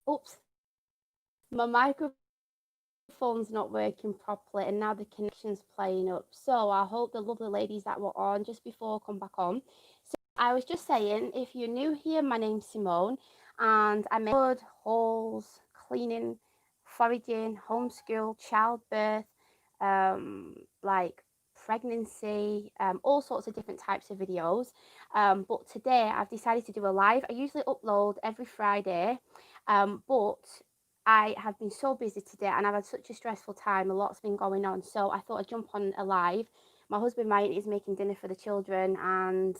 Oops, my microphone's not working properly, and now the connection's playing up. So I hope the lovely ladies that were on just before come back on. So I was just saying, if you're new here, my name's Simone, and I make food, hauls, cleaning, foraging, homeschool, childbirth, like pregnancy, all sorts of different types of videos. But today I've decided to do a live. I usually upload every Friday, but I have been so busy today and I've had such a stressful time. A lot's been going on. So I thought I'd jump on a live. My husband, Ryan, is making dinner for the children, and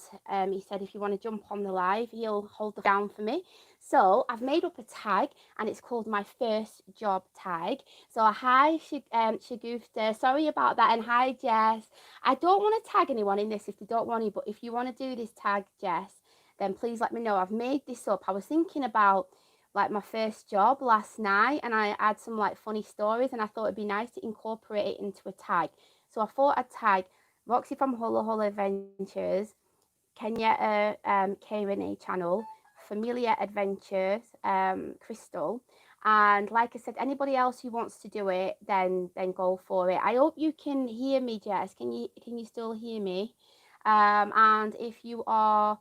he said if you want to jump on the live, he'll hold the down for me. So I've made up a tag, and it's called my first job tag. So hi, Shagufta. Sorry about that. And hi, Jess. I don't want to tag anyone in this if they don't want to, but if you want to do this tag, Jess, then please let me know. I've made this up. I was thinking about like my first job last night, and I had some like funny stories, and I thought it'd be nice to incorporate it into a tag. So I thought I'd tag Roxy from Hula Hula Adventures, Kenya K&A channel, Familia Adventures, Crystal. And like I said, anybody else who wants to do it, then go for it. I hope you can hear me, Jess. Can you still hear me? And if you are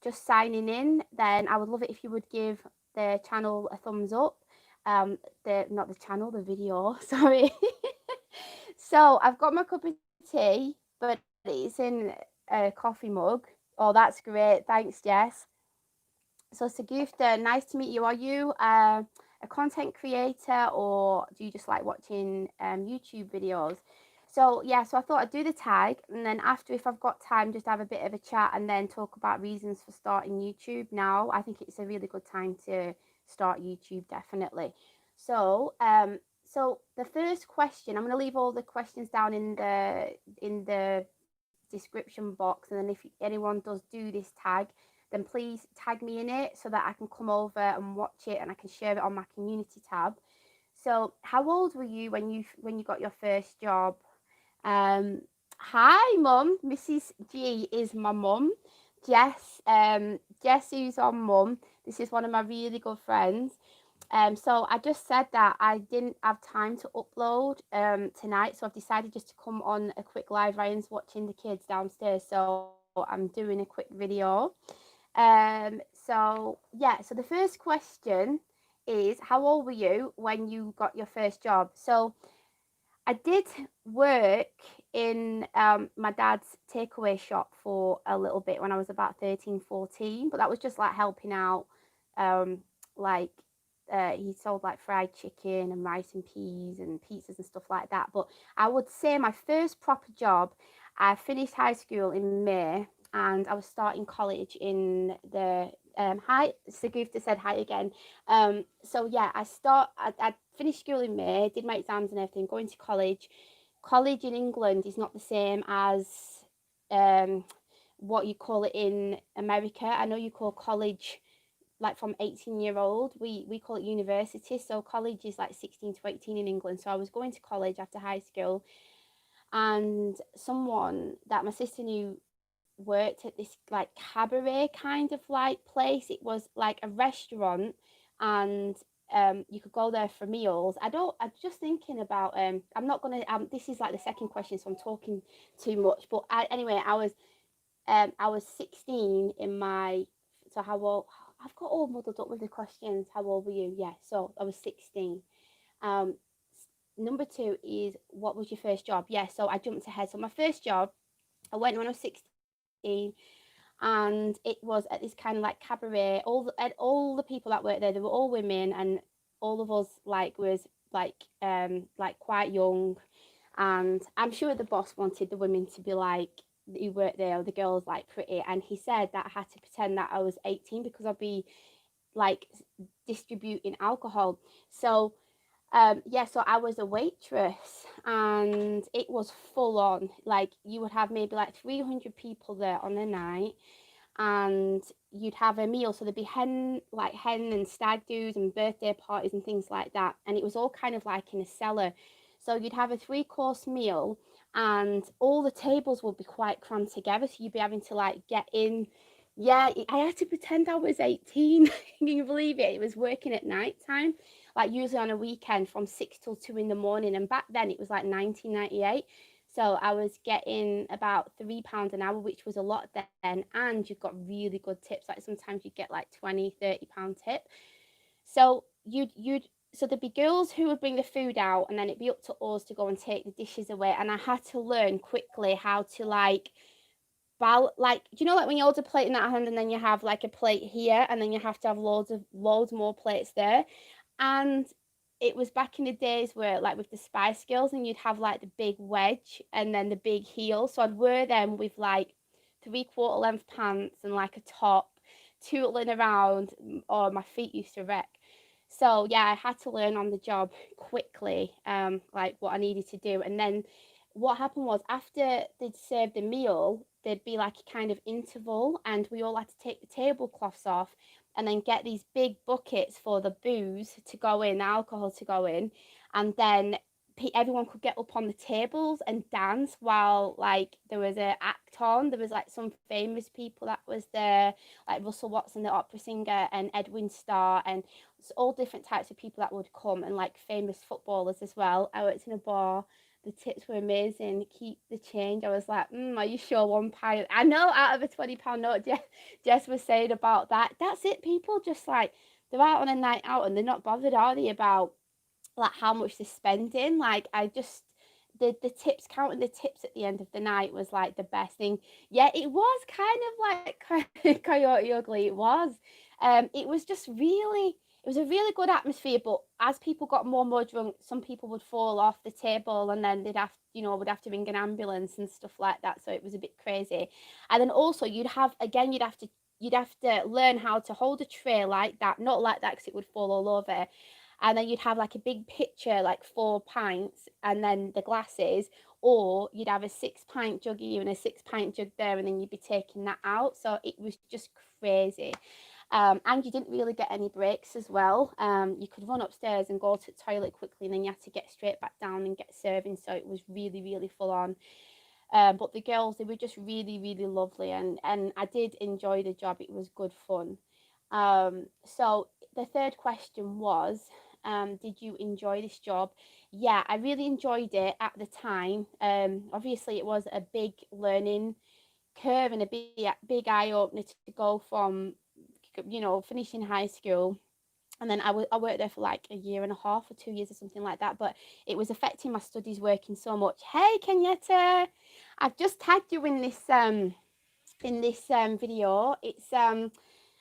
just signing in, then I would love it if you would give the channel a thumbs up. Not the channel, the video. Sorry. So I've got my cup of tea, but it's in a coffee mug. Oh, that's great. Thanks, Jess. So Sagufta, nice to meet you. Are you a content creator, or do you just like watching YouTube videos? So yeah, so I thought I'd do the tag, and then after, if I've got time, just have a bit of a chat and then talk about reasons for starting YouTube now. I think it's a really good time to start YouTube, definitely. So so the first question, I'm going to leave all the questions down in the description box, and then if anyone does do this tag, then please tag me in it so that I can come over and watch it, and I can share it on my community tab. So how old were you when you got your first job? Hi, mum. Mrs. G is my mum. Jess, who's on mum. This is one of my really good friends. So I just said that I didn't have time to upload tonight, so I've decided just to come on a quick live. Ryan's watching the kids downstairs, so I'm doing a quick video. So yeah, so the first question is, how old were you when you got your first job? So I did work in my dad's takeaway shop for a little bit when I was about 13, 14, but that was just like helping out. Like he sold like fried chicken and rice and peas and pizzas and stuff like that. But I would say my first proper job, I finished high school in May, and I was starting college in the hi, Sagufta said hi again. So yeah, I finished school in May, did my exams and everything, going to college. College in England is not the same as um what you call it in America. I know you call college like from 18-year-old, we call it university. So college is like 16 to 18 in England. So I was going to college after high school, and someone that my sister knew worked at this like cabaret kind of like place. It was like a restaurant, and you could go there for meals. I'm just thinking about I'm not gonna this is like the second question, so I'm talking too much. But anyway, I was 16 in my, so how old, I've got all muddled up with the questions. How old were you? Yeah, so I was 16. Um, Number two is, what was your first job? Yeah, so I jumped ahead. So my first job, I went when I was 16, and it was at this kind of like cabaret. All the people that worked there, they were all women, and all of us like was like quite young, and I'm sure the boss wanted the women to be like, who worked there, or the girls like pretty, and he said that I had to pretend that I was 18 because I'd be like distributing alcohol. So yeah, so I was a waitress, and it was full on. Like you would have maybe like 300 people there on a night, and you'd have a meal. So there'd be hen and stag do's and birthday parties and things like that. And it was all kind of like in a cellar. So you'd have a 3-course meal, and all the tables would be quite crammed together. So you'd be having to like get in Yeah, I had to pretend I was 18. Can you believe it? It was working at night time, like usually on a weekend from 6 till 2 in the morning. And back then it was like 1998. So I was getting about £3 an hour, which was a lot then. And you got really good tips. Like sometimes you get like 20, £30 tip. So so there'd be girls who would bring the food out, and then it'd be up to us to go and take the dishes away. And I had to learn quickly how to like like, do you know, like when you hold a plate in that hand and then you have like a plate here and then you have to have loads more plates there. And it was back in the days where like with the Spice Girls, and you'd have like the big wedge and then the big heel, so I'd wear them with like 3/4 length pants and like a top, tootling around, or my feet used to wreck. So yeah, I had to learn on the job quickly, like what I needed to do. And then what happened was, after they'd served the meal, there'd be like a kind of interval, and we all had to take the tablecloths off and then get these big buckets for the booze to go in, the alcohol to go in. And then everyone could get up on the tables and dance while like there was a act on. There was like some famous people that was there, like Russell Watson, the opera singer, and Edwin Starr, and all different types of people that would come, and like famous footballers as well. I worked in a bar. The tips were amazing. Keep the change. I was like, are you sure £1? I know, out of a £20 note, Jess was saying about that. That's it. People just like, they're out on a night out and they're not bothered, are they, about like how much they're spending. Like, I just, the tips, counting the tips at the end of the night was like the best thing. Yeah, it was kind of like Coyote Ugly. It was just really, it was a really good atmosphere. But as people got more and more drunk, some people would fall off the table, and then they'd have, would have to ring an ambulance and stuff like that. So it was a bit crazy. And then also you'd have to learn how to hold a tray like that, not like that because it would fall all over. And then you'd have like a big pitcher, like 4 pints, and then the glasses, or you'd have a 6 pint jug here and a 6 pint jug there, and then you'd be taking that out. So it was just crazy. And you didn't really get any breaks as well. You could run upstairs and go to the toilet quickly, and then you had to get straight back down and get serving. So it was really, really full on. But the girls, they were just really, really lovely, and I did enjoy the job. It was good fun. So the third question was, did you enjoy this job? Yeah, I really enjoyed it at the time. Obviously, it was a big learning curve and a big eye opener to go from, finishing high school. And then I worked there for like a year and a half or 2 years or something like that. But it was affecting my studies working so much. Hey, Kenyetta, I've just tagged you in this video. It's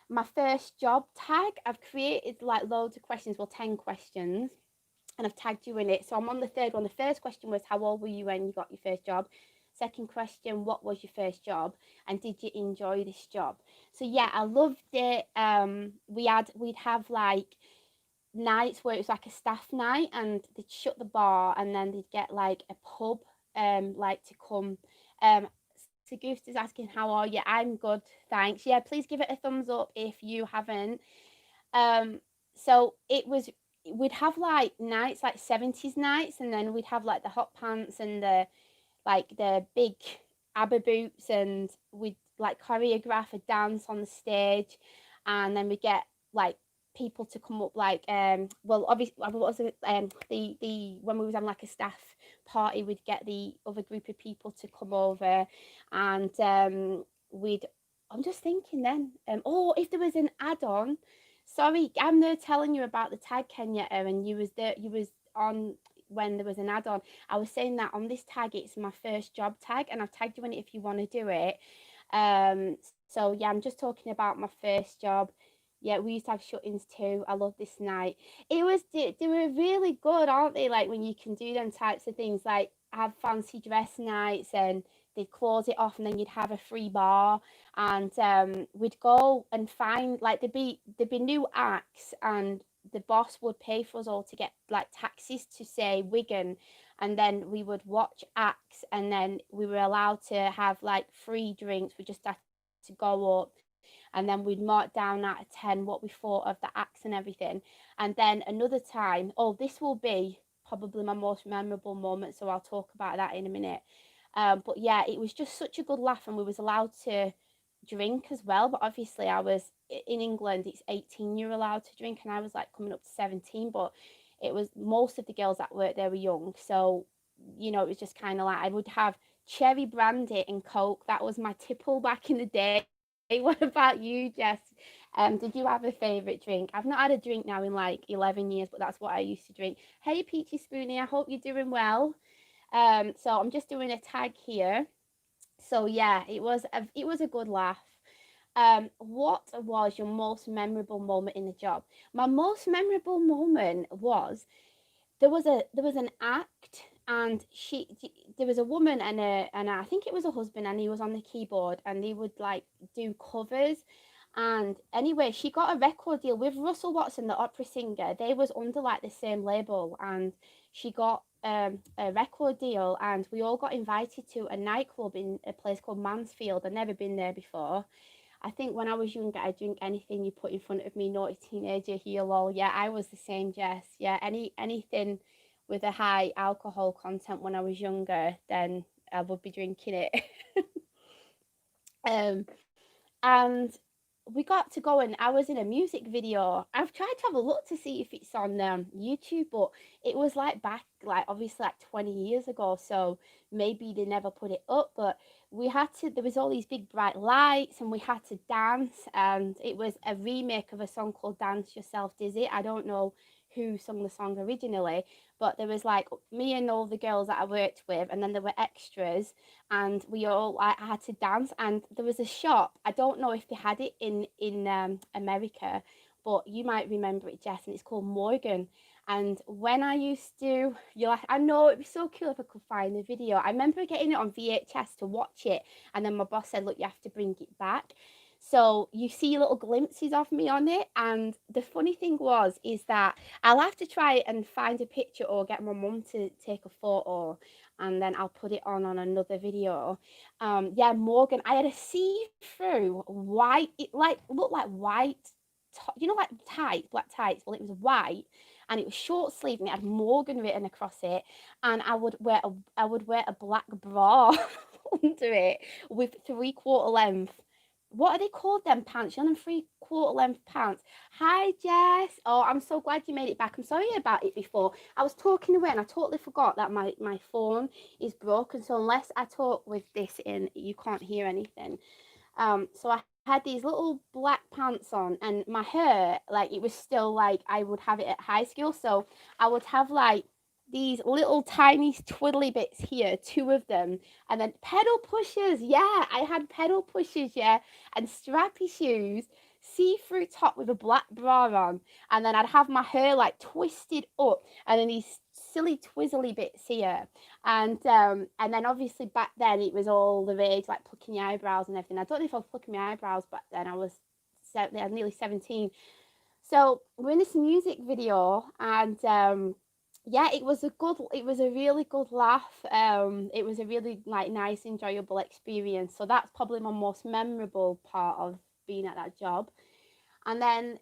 my first job tag. I've created like loads of questions, well, 10 questions, and I've tagged you in it. So I'm on the third one. The first question was, how old were you when you got your first job? Second question, what was your first job? And did you enjoy this job? So yeah, I loved it. We'd have like nights where it was like a staff night, and they'd shut the bar, and then they'd get like a pub like to come. So Goose is asking, how are you? I'm good, thanks. Yeah, please give it a thumbs up if you haven't. So we'd have like nights, like 70s nights, and then we'd have like the hot pants and the big ABBA boots, and we'd like choreograph a dance on the stage, and then we get like people to come up, like well, obviously, what was it, the when we was having like a staff party, we'd get the other group of people to come over, and we'd I'm just thinking then, oh, if there was an add-on. Sorry, I'm there telling you about the tag, Kenya, and you was on when there was an add-on. I was saying that on this tag, it's my first job tag, and I've tagged you in it if you want to do it. So yeah, I'm just talking about my first job. Yeah, we used to have shut-ins too. I love this night. They were really good, aren't they? Like when you can do them types of things, like have fancy dress nights, and they'd close it off, and then you'd have a free bar, and we'd go and find, like, there'd be new acts, and the boss would pay for us all to get like taxis to, say, Wigan, and then we would watch acts, and then we were allowed to have like free drinks. We just had to go up, and then we'd mark down out of 10 what we thought of the acts and everything. And then another time, oh, this will be probably my most memorable moment, so I'll talk about that in a minute. But yeah, it was just such a good laugh, and we was allowed to drink as well, but obviously I was in England, it's 18 you're allowed to drink, and I was like coming up to 17, but it was most of the girls that worked there were young. So, you know, it was just kind of like I would have cherry brandy and Coke. That was my tipple back in the day. What about you, Jess? Did you have a favourite drink? I've not had a drink now in like 11 years, but that's what I used to drink. Hey, Peachy Spoonie, I hope you're doing well. So I'm just doing a tag here. So yeah, it was a good laugh. What was your most memorable moment in the job? My most memorable moment was there was an act, and there was a woman and I think it was a husband, and he was on the keyboard, and they would like do covers. And anyway, she got a record deal with Russell Watson, the opera singer. They was under like the same label, and she got a record deal, and we all got invited to a nightclub in a place called Mansfield. I'd never been there before. I think when I was younger, I'd drink anything you put in front of me, naughty teenager here, lol. Yeah, I was the same, Jess. Yeah, anything with a high alcohol content when I was younger, then I would be drinking it. um, and we got to go, and I was in a music video. I've tried to have a look to see if it's on YouTube, but it was like back, like obviously like 20 years ago, so maybe they never put it up. But we had to, there was all these big bright lights, and we had to dance, and it was a remake of a song called Dance Yourself Dizzy. I don't know who sung the song originally, but there was like me and all the girls that I worked with, and then there were extras, and we all I had to dance. And there was a shop, I don't know if they had it in America, but you might remember it, Jess, and it's called Morgan. And when I used to, I know it'd be so cool if I could find the video. I remember getting it on VHS to watch it, and then my boss said, look, you have to bring it back. So you see little glimpses of me on it. And the funny thing was is that I'll have to try and find a picture or get my mum to take a photo, and then I'll put it on another video. Yeah, Morgan, I had a see-through white, it like looked like white, you know, like tights, black tights. Well, it was white, and it was short sleeve, and it had Morgan written across it. And I would wear a black bra under it with 3/4 length. What are they called, them pants? You know, them 3/4 length pants. Hi, Jess. Oh, I'm so glad you made it back. I'm sorry about it before. I was talking away, and I totally forgot that my phone is broken. So unless I talk with this in, you can't hear anything. So I had these little black pants on, and my hair, like it was still like I would have it at high school. So I would have like these little tiny twiddly bits here, two of them, and then pedal pushers. Yeah, I had pedal pushers, yeah, and strappy shoes, see-through top with a black bra on, and then I'd have my hair like twisted up, and then these silly twizzly bits here. And then obviously back then it was all the rage, like plucking your eyebrows and everything. I don't know if I was plucking my eyebrows back then. I was nearly 17. So we're in this music video, and yeah, it was a really good laugh. It was a really like nice, enjoyable experience. So that's probably my most memorable part of being at that job. And then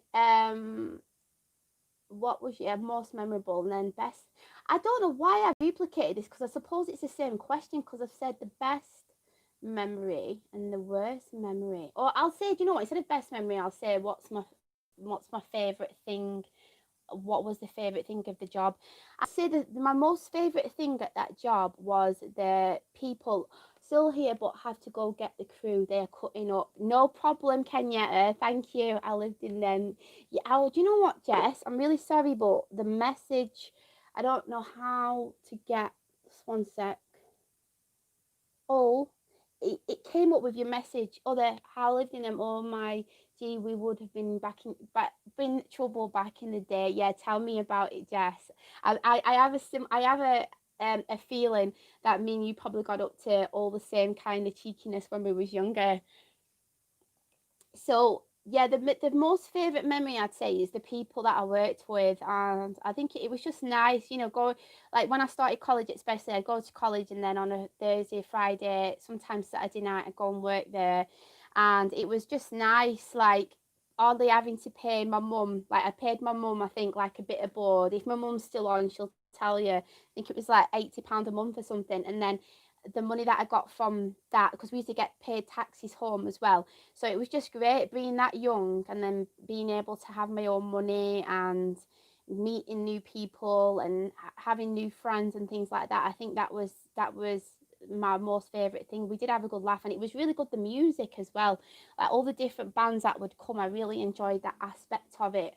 what was your most memorable, and then best? I don't know why I've duplicated this, because I suppose it's the same question, because I've said the best memory and the worst memory. Or I'll say, do you know what, instead of best memory, I'll say what's my favorite thing. What was the favorite thing of the job? I say that my most favorite thing at that job was the people still here but have to go get the crew. They're cutting up. No problem, Kenyatta. Thank you. I lived in them. Yeah. Oh, do you know what, Jess? I'm really sorry, but the message, I don't know how to get. Just one sec. Oh, it came up with your message. Oh, the how I lived in them. Oh my gee, we would have been been trouble back in the day. Yeah, tell me about it, Jess. I have a feeling that me and you probably got up to all the same kind of cheekiness when we was younger. So yeah, the most favorite memory I'd say is the people that I worked with, and I think it was just nice, you know, go like when I started college, especially I'd go to college, and then on a Thursday, Friday, sometimes Saturday night, I'd go and work there, and it was just nice, like hardly having to pay my mum. Like I paid my mum, I think, like a bit of board. If my mum's still on, she'll tell you. I think it was like £80 a month or something, and then the money that I got from that, because we used to get paid taxis home as well. So it was just great being that young and then being able to have my own money and meeting new people and having new friends and things like that. I think that was my most favorite thing. We did have a good laugh, and it was really good, the music as well, like all the different bands that would come. I really enjoyed that aspect of it.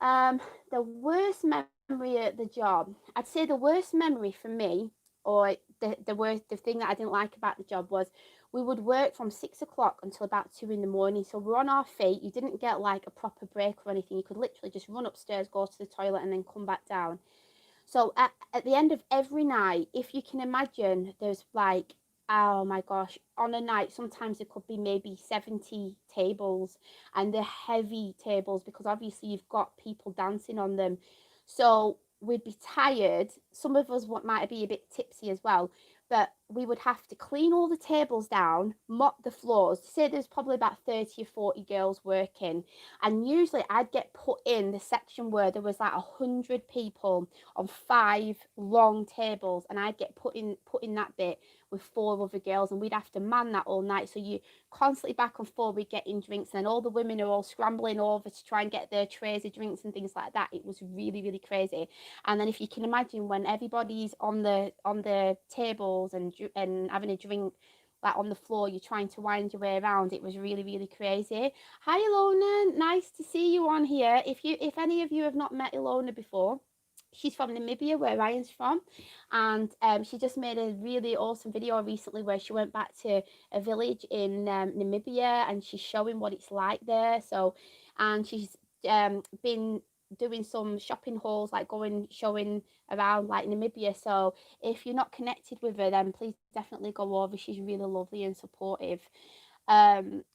um the worst memory at the job, I'd say the worst memory for me, or the thing that I didn't like about the job was we would work from 6 o'clock until about 2 in the morning. So we're on our feet. You didn't get like a proper break or anything. You could literally just run upstairs, go to the toilet, and then come back down. So at the end of every night, if you can imagine, there's like, oh my gosh, on a night, sometimes it could be maybe 70 tables, and they're heavy tables because obviously you've got people dancing on them. So we'd be tired. Some of us might be a bit tipsy as well, but we would have to clean all the tables down, mop the floors. Say there's probably about 30 or 40 girls working, and usually I'd get put in the section where there was like 100 people on 5 long tables, and I'd get put in that bit with 4 other girls, and we'd have to man that all night. So you constantly back and forth, we getting drinks, and then all the women are all scrambling over to try and get their trays of drinks and things like that. It was really, really crazy. And then if you can imagine, when everybody's on the tables and having a drink like on the floor, you're trying to wind your way around. It was really, really crazy. Hi Ilona, nice to see you on here. If any of you have not met Ilona before, she's from Namibia, where Ryan's from, and she just made a really awesome video recently where she went back to a village in Namibia, and she's showing what it's like there. So, and she's been doing some shopping hauls, like going showing around like Namibia. So if you're not connected with her, then please definitely go over. She's really lovely and supportive.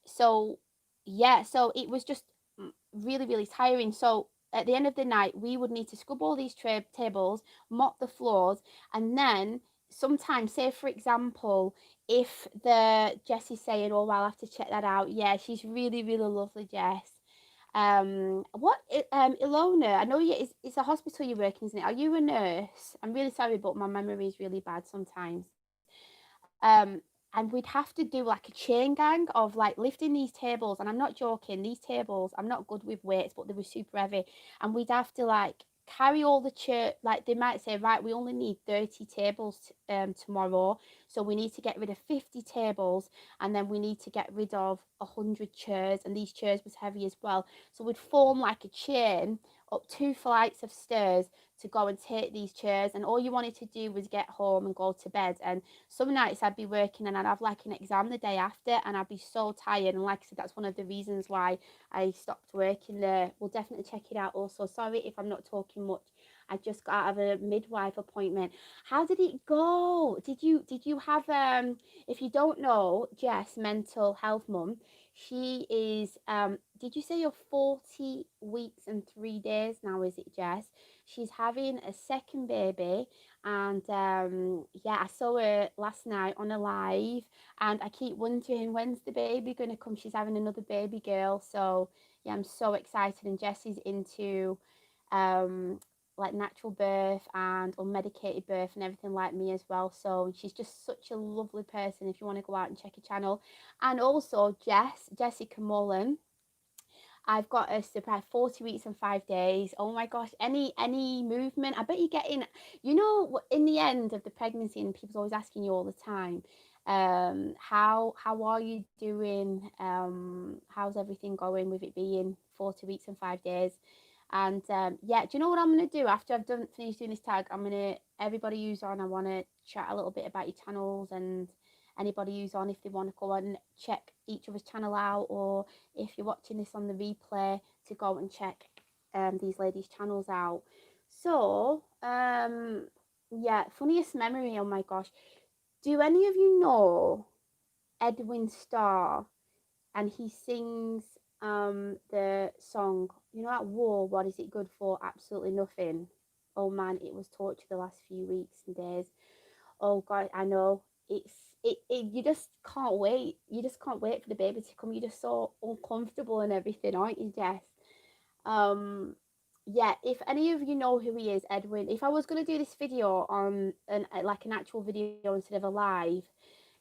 So yeah, so it was just really, really tiring. So at the end of the night, we would need to scrub all these tables, mop the floors, and then sometimes, say for example, if the Jess is saying, oh well, I'll have to check that out. Yeah, she's really, really lovely, Jess. What Ilona, I know you, it's a hospital you're working, isn't it? Are you a nurse? I'm really sorry, but my memory is really bad sometimes. And we'd have to do like a chain gang of like lifting these tables, and I'm not joking, these tables, I'm not good with weights, but they were super heavy, and we'd have to like carry all the chair. Like they might say, right, we only need 30 tables tomorrow, so we need to get rid of 50 tables, and then we need to get rid of 100 chairs, and these chairs was heavy as well. So we'd form like a chain up 2 flights of stairs to go and take these chairs, and all you wanted to do was get home and go to bed. And some nights I'd be working and I'd have like an exam the day after, and I'd be so tired. And like I said, that's one of the reasons why I stopped working there. We'll definitely check it out also. Sorry if I'm not talking much. I just got out of a midwife appointment. How did it go? Did you have if you don't know, Jess, mental health mum, she is did you say you're 40 weeks and 3 days now, is it, Jess? She's having a second baby, and yeah, I saw her last night on a live, and I keep wondering when's the baby gonna come. She's having another baby girl, so yeah, I'm so excited. And Jesse's into um like natural birth and unmedicated birth and everything like me as well. So she's just such a lovely person if you want to go out and check her channel. And also Jessica Mullen, I've got a surprise 40 weeks and 5 days. Oh my gosh, any movement. I bet you're getting, in the end of the pregnancy, and people's always asking you all the time, how are you doing? How's everything going with it being 40 weeks and 5 days? And yeah, do you know what I'm gonna do after I've finished doing this tag? I'm gonna, everybody who's on, I want to chat a little bit about your channels, and anybody who's on, if they want to go and check each other's channel out, or if you're watching this on the replay, to go and check these ladies' channels out. So yeah, funniest memory. Oh my gosh, do any of you know Edwin Starr? And he sings the song, at war, what is it good for? Absolutely nothing. Oh man, it was torture the last few weeks and days. Oh god, I know, you just can't wait. You just can't wait for the baby to come. You're just so uncomfortable and everything, aren't you, Jess? um yeah, if any of you know who he is, Edwin, if I was going to do this video on like an actual video instead of a live,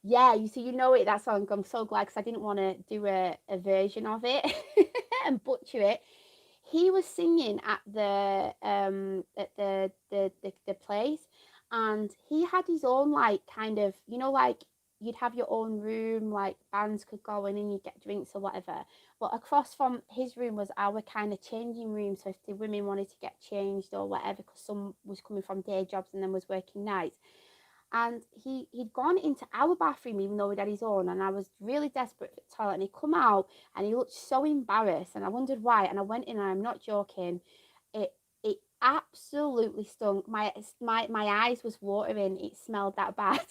yeah, you see, you know it, that song. I'm so glad because I didn't want to do a version of it and butcher it. He was singing at the place, and he had his own like kind of, you know, like you'd have your own room, like bands could go in and you get drinks or whatever. But across from his room was our kind of changing room. So if the women wanted to get changed or whatever, because some was coming from day jobs and then was working nights, and he'd gone into our bathroom even though we'd had his own, and I was really desperate for the toilet, and he come out and he looked so embarrassed, and I wondered why, and I went in, and I'm not joking, it it absolutely stunk. My eyes was watering, it smelled that bad.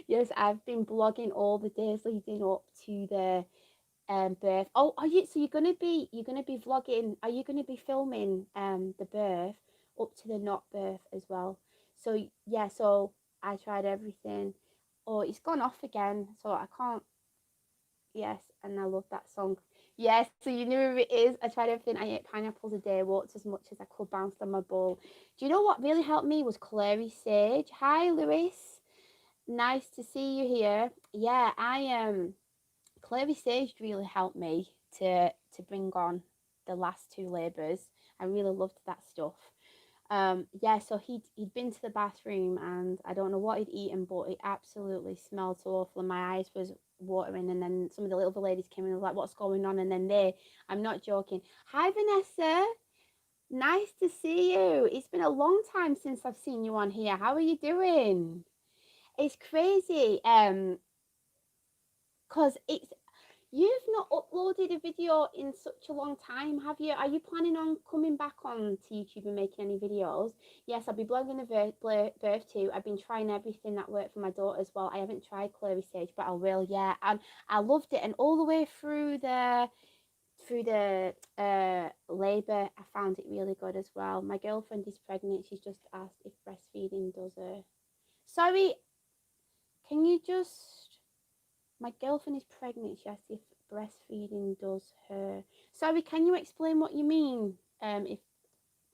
Yes, I've been blogging all the days leading up to the birth. Oh, are you, so you're gonna be vlogging, are you gonna be filming the birth up to the not birth as well? So yeah, so I tried everything. Oh, it's gone off again, so I can't. Yes, and I love that song. Yes, so you know who it is. I tried everything. I ate pineapples a day, walked as much as I could, bounced on my ball. Do you know what really helped me was clary sage? Hi, Lewis. Nice to see you here. Yeah, clary sage really helped me to bring on the last two labours. I really loved that stuff. Yeah, so he'd been to the bathroom, and I don't know what he'd eaten, but it absolutely smelled so awful, and my eyes was watering. And then some of the little ladies came in and was like, "What's going on?" And then I'm not joking. Hi, Vanessa. Nice to see you. It's been a long time since I've seen you on here. How are you doing? It's crazy. Cause you've not uploaded a video in such a long time, have you? Are you planning on coming back on to YouTube and making any videos? Yes, I'll be blogging the birth too. I've been trying everything that worked for my daughter as well. I haven't tried clary sage, but I will. Yeah, and I loved it. And all the way through the labour, I found it really good as well. My girlfriend is pregnant. She's just asked if breastfeeding does her. Sorry, can you just? My girlfriend is pregnant. She asked if breastfeeding does her. Sorry, can you explain what you mean? If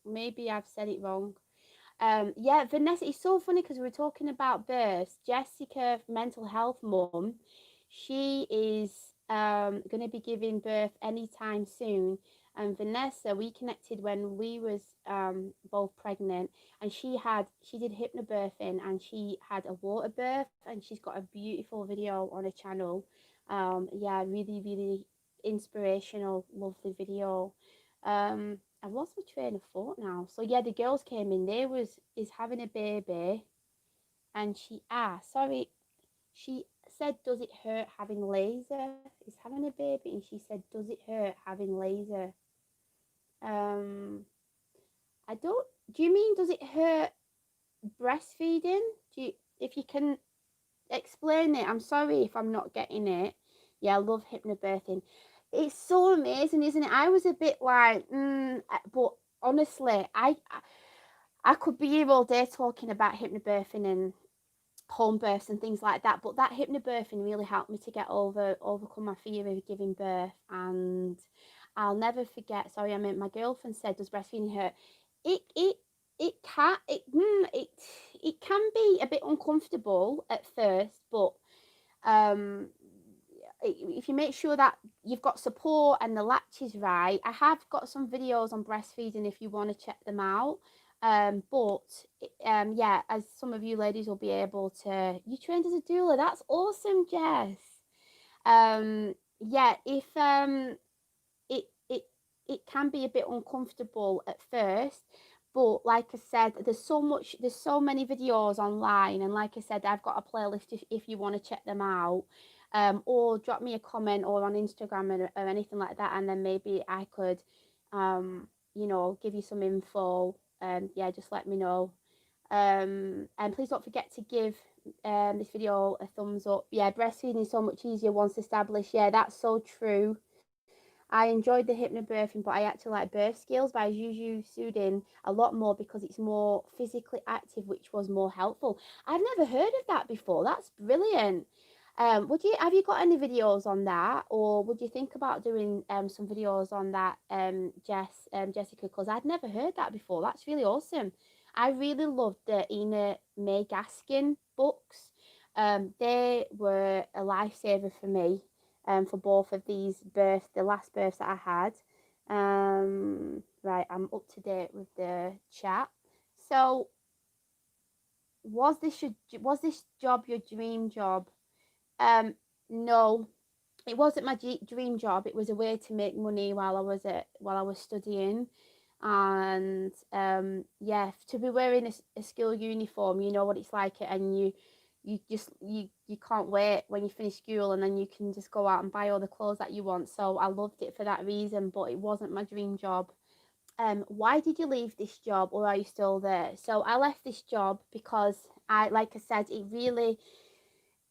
maybe I've said it wrong. Yeah, Vanessa, it's so funny because we were talking about births. Jessica, mental health mum, she is going to be giving birth anytime soon. And Vanessa, we connected when we was both pregnant, and she did hypnobirthing, and she had a water birth, and she's got a beautiful video on her channel. Yeah, really, really inspirational, lovely video. I've lost my train of thought now. So yeah, the girls came in. They was is having a baby, and she asked. Sorry, she said, "Does it hurt having laser?" Is having a baby, and she said, "Does it hurt having laser?" Um, I don't. Do you mean does it hurt breastfeeding? Do you, if you can explain it? I'm sorry if I'm not getting it. Yeah, I love hypnobirthing. It's so amazing, isn't it? I was a bit like, but honestly, I could be here all day talking about hypnobirthing and home births and things like that. But that hypnobirthing really helped me to get overcome my fear of giving birth. And I'll never forget. Sorry, I mean, my girlfriend said, "Does breastfeeding hurt?" It it it it can be a bit uncomfortable at first, but um if you make sure that you've got support and the latch is right. I have got some videos on breastfeeding if you want to check them out. But yeah, as some of you ladies will be able to, you trained as a doula. That's awesome, Jess. Yeah, if it it it can be a bit uncomfortable at first, but like I said, there's so many videos online, and like I said, I've got a playlist if you want to check them out. Or drop me a comment or on Instagram or anything like that, and then maybe I could give you some info. Yeah, just let me know. And please don't forget to give this video a thumbs up. Yeah, breastfeeding is so much easier once established. Yeah, that's so true. I enjoyed the hypnobirthing, but I actually like birth skills by Juju Sudin a lot more because it's more physically active, which was more helpful. I've never heard of that before. That's brilliant. Would you have you got any videos on that, or would you think about doing some videos on that, Jessica? Because I'd never heard that before. That's really awesome. I really loved the Ina May Gaskin books. They were a lifesaver for me, for both of these births, the last births that I had. Right, I'm up to date with the chat. So, was this job your dream job? Um, no, it wasn't my dream job. It was a way to make money while I was studying, and yeah, to be wearing a school uniform, you know what it's like, and you can't wait when you finish school, and then you can just go out and buy all the clothes that you want. So I loved it for that reason, but it wasn't my dream job. Why did you leave this job, or are you still there? So I left this job because like I said, it really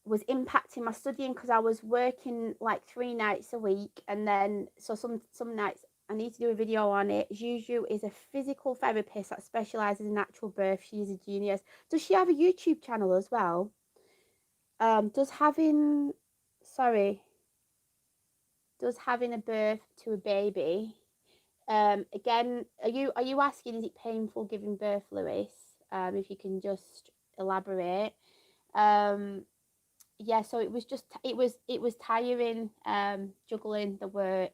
was impacting my studying, because I was working like 3 nights a week, and then so some nights I need to do a video on it. Juju is a physical therapist that specializes in natural birth. She's a genius. Does she have a YouTube channel as well? Does having sorry, does having a birth to a baby, again, are you asking, is it painful giving birth, Lewis? If you can just elaborate. Um, yeah, so it was tiring, juggling the work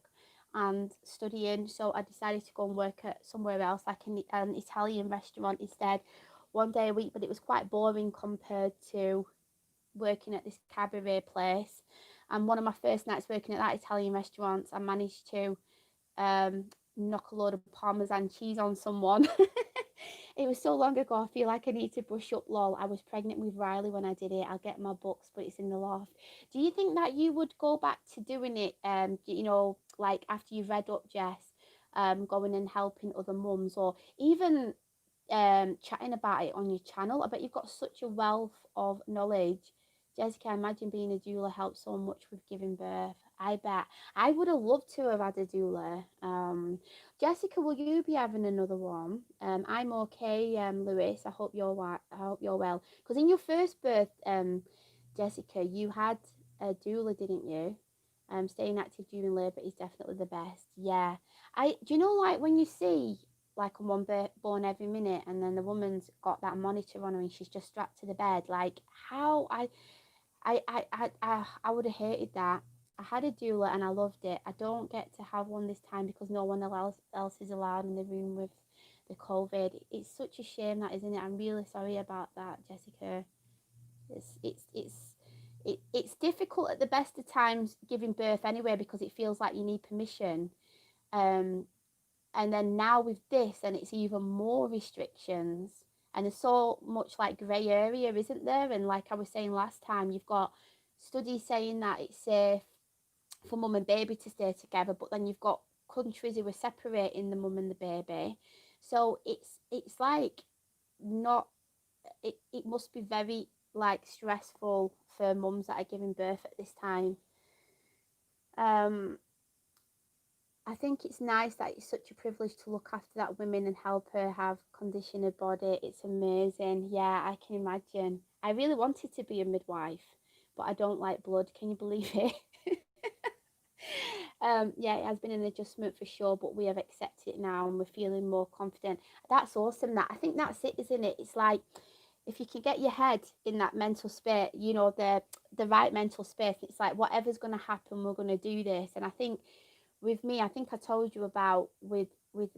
and studying. So I decided to go and work at somewhere else, like an Italian restaurant instead, 1 day a week. But it was quite boring compared to working at this cabaret place. And one of my first nights working at that Italian restaurant, I managed to knock a load of Parmesan cheese on someone. It was so long ago, I feel like I need to brush up. Lol, I was pregnant with Riley when I did it. I'll get my books, but it's in the loft. Do you think that you would go back to doing it, you know, like after you've read up, Jess, going and helping other mums, or even chatting about it on your channel? I bet you've got such a wealth of knowledge. Jessica, I imagine being a doula helps so much with giving birth. I bet. I would have loved to have had a doula. Jessica, will you be having another one? I'm okay, Lewis. I hope you're well. Because in your first birth, Jessica, you had a doula, didn't you? Staying active during labour is definitely the best. Yeah. Do you know, like when you see like a one born every minute, and then the woman's got that monitor on her and she's just strapped to the bed, like how I would have hated that. I had a doula and I loved it. I don't get to have one this time because no one else is allowed in the room with the COVID. It's such a shame, that, isn't it? I'm really sorry about that, Jessica. It's it's it's it's difficult at the best of times giving birth anyway, because it feels like you need permission. Um, and then now with this, and it's even more restrictions, and there's so much like grey area, isn't there? And like I was saying last time, you've got studies saying that it's safe for mum and baby to stay together, but then you've got countries who are separating the mum and the baby. So it's like not it must be very like stressful for mums that are giving birth at this time. um I think it's nice that it's such a privilege to look after that woman and help her have condition her body. It's amazing. Yeah, I can imagine. I really wanted to be a midwife, but I don't like blood. Can you believe it? Yeah, it has been an adjustment for sure, but we have accepted it now and we're feeling more confident. That's awesome. That, I think that's it, isn't it? It's like if you can get your head in that mental space, you know, the right mental space. It's like whatever's going to happen, we're going to do this. And I think with me, I think I told you about with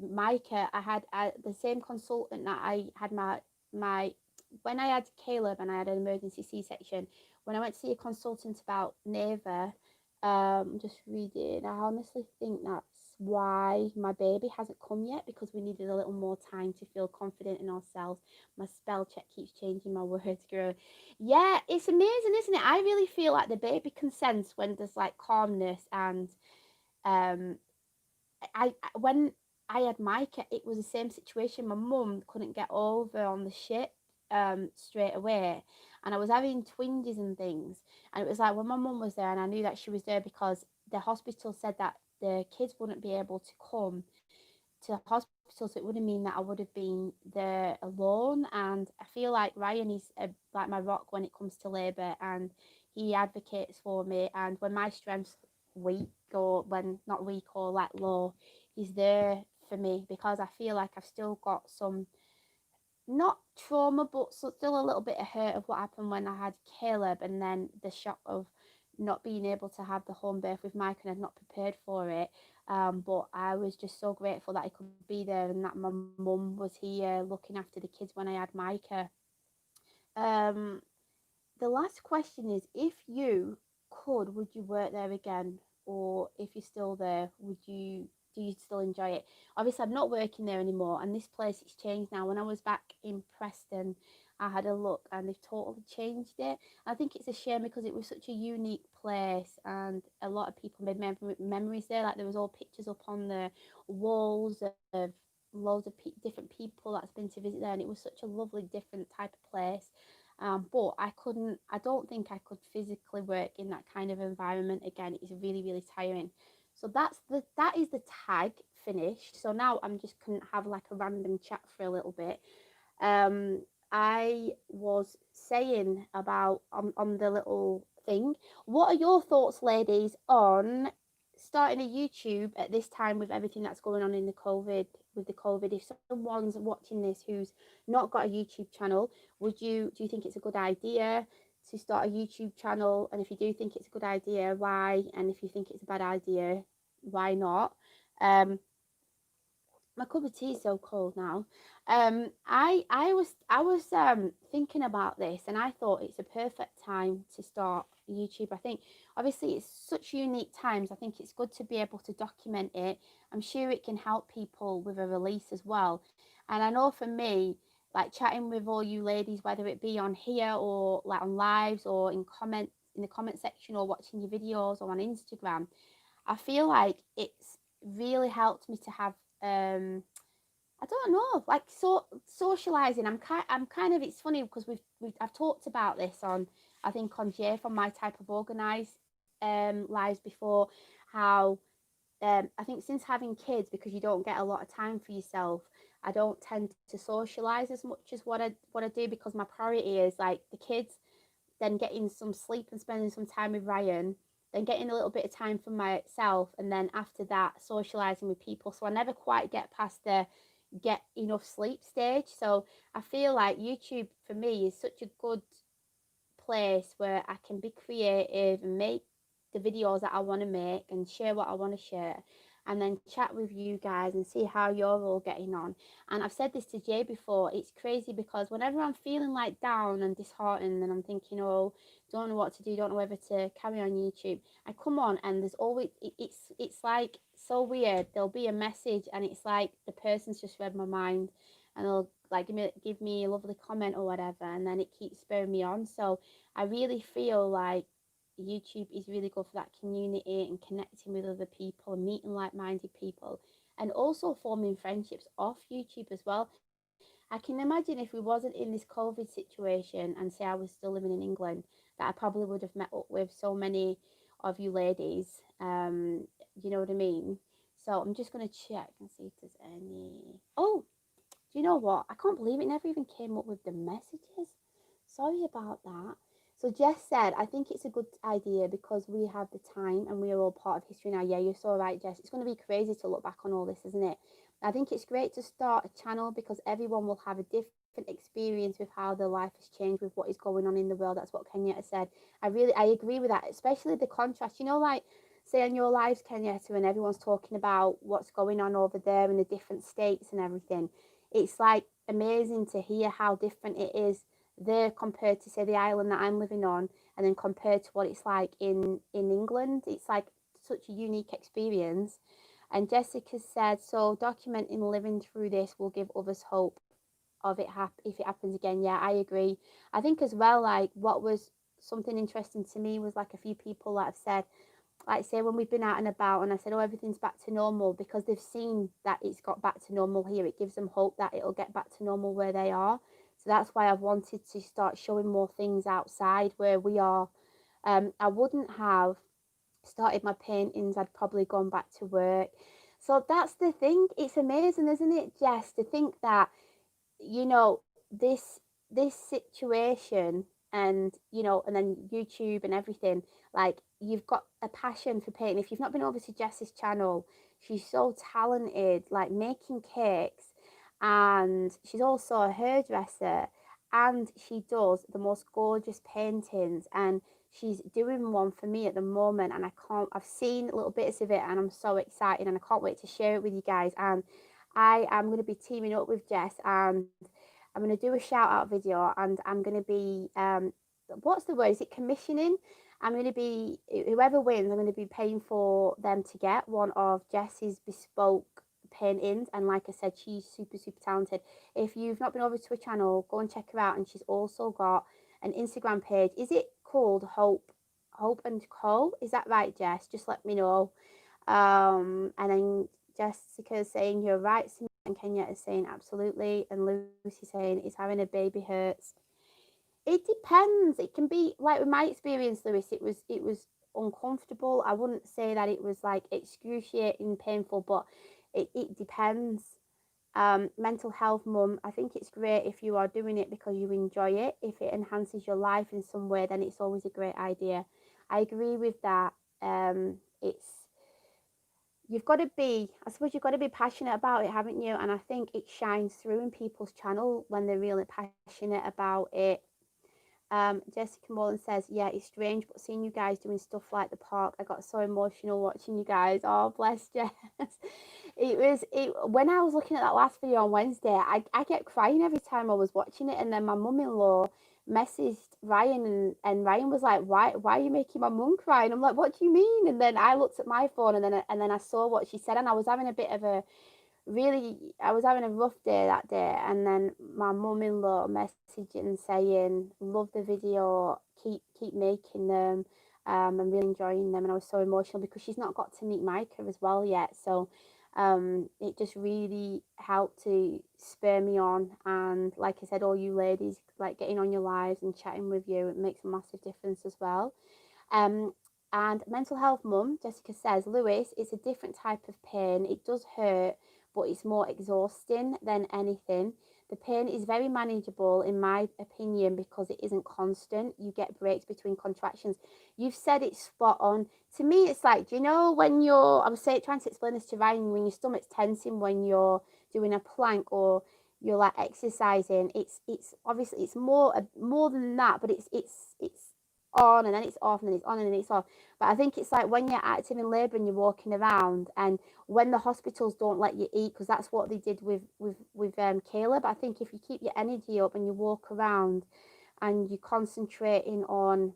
Micah, I had the same consultant that I had my when I had Caleb and I had an emergency C-section. When I went to see a consultant about Neva, just reading, I honestly think that's why my baby hasn't come yet, because we needed a little more time to feel confident in ourselves. My spell check keeps changing my words, girl. Yeah, it's amazing, isn't it? I really feel like the baby can sense when there's like calmness. And um when I had Micah, it was the same situation. My mum couldn't get over on the ship straight away, and I was having twinges and things. And it was like when my mum was there, and I knew that she was there because the hospital said that the kids wouldn't be able to come to the hospital, so it would have mean that I would have been there alone. And I feel like Ryan is like my rock when it comes to labour, and he advocates for me, and when my strength's weak, or when not weak or like low, he's there for me, because I feel like I've still got some, not trauma, but still a little bit of hurt of what happened when I had Caleb, and then the shock of not being able to have the home birth with Mike, and I'd not prepared for it. But I was just so grateful that I could be there, and that my mum was here looking after the kids when I had Micah. Um, the last question is, if you could, would you work there again? Or if you're still there, do you still enjoy it? Obviously, I'm not working there anymore, and this place, it's changed now. When I was back in Preston, I had a look, and they've totally changed it. I think it's a shame, because it was such a unique place, and a lot of people made memories there. Like, there was all pictures up on the walls of loads of different people that's been to visit there, and it was such a lovely, different type of place. But I don't think I could physically work in that kind of environment again. It's really, really tiring. So that is the tag finished. So now I'm just gonna have like a random chat for a little bit. um I was saying about on the little thing, what are your thoughts, ladies, on starting a YouTube at this time with everything that's going on in the COVID, with the COVID? If someone's watching this who's not got a YouTube channel, do you think it's a good idea to start a YouTube channel? And if you do think it's a good idea, why? And if you think it's a bad idea, why not? My cup of tea is so cold now. I was thinking about this, and I thought it's a perfect time to start YouTube. I think obviously it's such unique times. I think it's good to be able to document it. I'm sure it can help people with a release as well. And I know for me, like chatting with all you ladies, whether it be on here or like on lives or in the comment section, or watching your videos or on Instagram, I feel like it's really helped me to have I don't know, like, so socializing. I'm kind of, it's funny because I've talked about this on, I think on Jay from My Type of Organized lives before, how I think since having kids, because you don't get a lot of time for yourself, I don't tend to socialize as much as what I do, because my priority is like the kids, then getting some sleep and spending some time with Ryan, then getting a little bit of time for myself, and then after that, socializing with people. So I never quite get past the get enough sleep stage. So I feel like YouTube for me is such a good place where I can be creative and make the videos that I want to make and share what I want to share, and then chat with you guys and see how you're all getting on. And I've said this to Jay before, it's crazy because whenever I'm feeling like down and disheartened and I'm thinking, oh, don't know what to do, don't know whether to carry on YouTube, I come on and there's always, it's like so weird. There'll be a message and it's like the person's just read my mind, and they'll like give me a lovely comment or whatever, and then it keeps spurring me on. So I really feel like YouTube is really good for that community and connecting with other people and meeting like-minded people, and also forming friendships off YouTube as well. I can imagine if we wasn't in this COVID situation and say I was still living in England, that I probably would have met up with so many of you ladies. You know what I mean? So I'm just gonna check and see if there's any. Oh, do you know what? I can't believe it never even came up with the messages. Sorry about that. So Jess said, I think it's a good idea because we have the time and we are all part of history now. Yeah, you're so right, Jess. It's going to be crazy to look back on all this, isn't it? I think it's great to start a channel because everyone will have a different experience with how their life has changed with what is going on in the world. That's what Kenyatta said. I agree with that, especially the contrast. You know, like say on your lives, Kenyatta, when everyone's talking about what's going on over there in the different states and everything, it's like amazing to hear how different it is there compared to say the island that I'm living on, and then compared to what it's like in England. It's like such a unique experience. And Jessica said, so documenting living through this will give others hope of if it happens again. Yeah, I agree. I think as well, like what was something interesting to me was like a few people that have said, like say when we've been out and about and I said, oh, everything's back to normal, because they've seen that it's got back to normal here, it gives them hope that it'll get back to normal where they are. So that's why I've wanted to start showing more things outside where we are. I wouldn't have started my paintings, I'd probably gone back to work. So that's the thing. It's amazing, isn't it, Jess, to think that, you know, this situation and you know, and then YouTube and everything. Like, you've got a passion for painting. If you've not been over to Jess's channel, she's so talented, like making cakes, and she's also a hairdresser, and she does the most gorgeous paintings, and she's doing one for me at the moment, and I've seen little bits of it, and I'm so excited, and I can't wait to share it with you guys. And I am going to be teaming up with Jess, and I'm going to do a shout out video, and I'm going to be what's the word, is it commissioning? I'm going to be, whoever wins, I'm going to be paying for them to get one of Jess's bespoke paintings. And like I said, she's super talented. If you've not been over to her channel, go and check her out. And she's also got an Instagram page. Is it called Hope and Co? Is that right, Jess? Just let me know. And then Jessica's saying you're right, Simone, and Kenya is saying absolutely, and Lucy saying is having a baby hurts. It depends. It can be like, with my experience, Lewis, it was uncomfortable. I wouldn't say that it was like excruciating painful, but it depends. Mental health mum, I think it's great if you are doing it because you enjoy it. If it enhances your life in some way, then it's always a great idea. I agree with that. It's, you've got to be, I suppose you've got to be passionate about it, haven't you? And I think it shines through in people's channel when they're really passionate about it. Jessica Mullen says, yeah, it's strange, but seeing you guys doing stuff like the park, I got so emotional watching you guys. Oh, bless Jess. When I was looking at that last video on Wednesday, I kept crying every time I was watching it. And then my mum-in-law messaged Ryan, and Ryan was like, why are you making my mum cry? And I'm like, what do you mean? And then I looked at my phone, and then I saw what she said, and I was having a bit of a I was having a rough day that day, and then my mum-in-law messaging saying, love the video, keep making them, I'm really enjoying them. And I was so emotional because she's not got to meet Micah as well yet, so it just really helped to spur me on. And like I said, all you ladies, like, getting on your lives and chatting with you, it makes a massive difference as well. um and mental health mum, Jessica says, Lewis, it's a different type of pain. It does hurt, but it's more exhausting than anything. The pain is very manageable, in my opinion, because it isn't constant. You get breaks between contractions. You've said it spot on. To me, it's like, do you know when I was trying to explain this to Ryan, when your stomach's tensing when you're doing a plank or you're like exercising, it's obviously it's more than that, but it's on, and then it's off, and then it's on, and then it's off. But I think it's like when you're active in labour and you're walking around, and when the hospitals don't let you eat, because that's what they did with Caleb. I think if you keep your energy up and you walk around and you're concentrating on,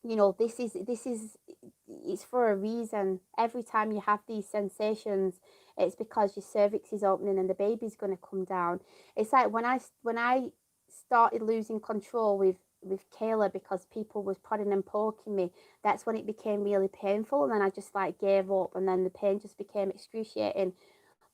you know, this is it's for a reason. Every time you have these sensations, it's because your cervix is opening and the baby's going to come down. It's like when I started losing control with Kayla, because people was prodding and poking me, that's when it became really painful, and then I just like gave up, and then the pain just became excruciating.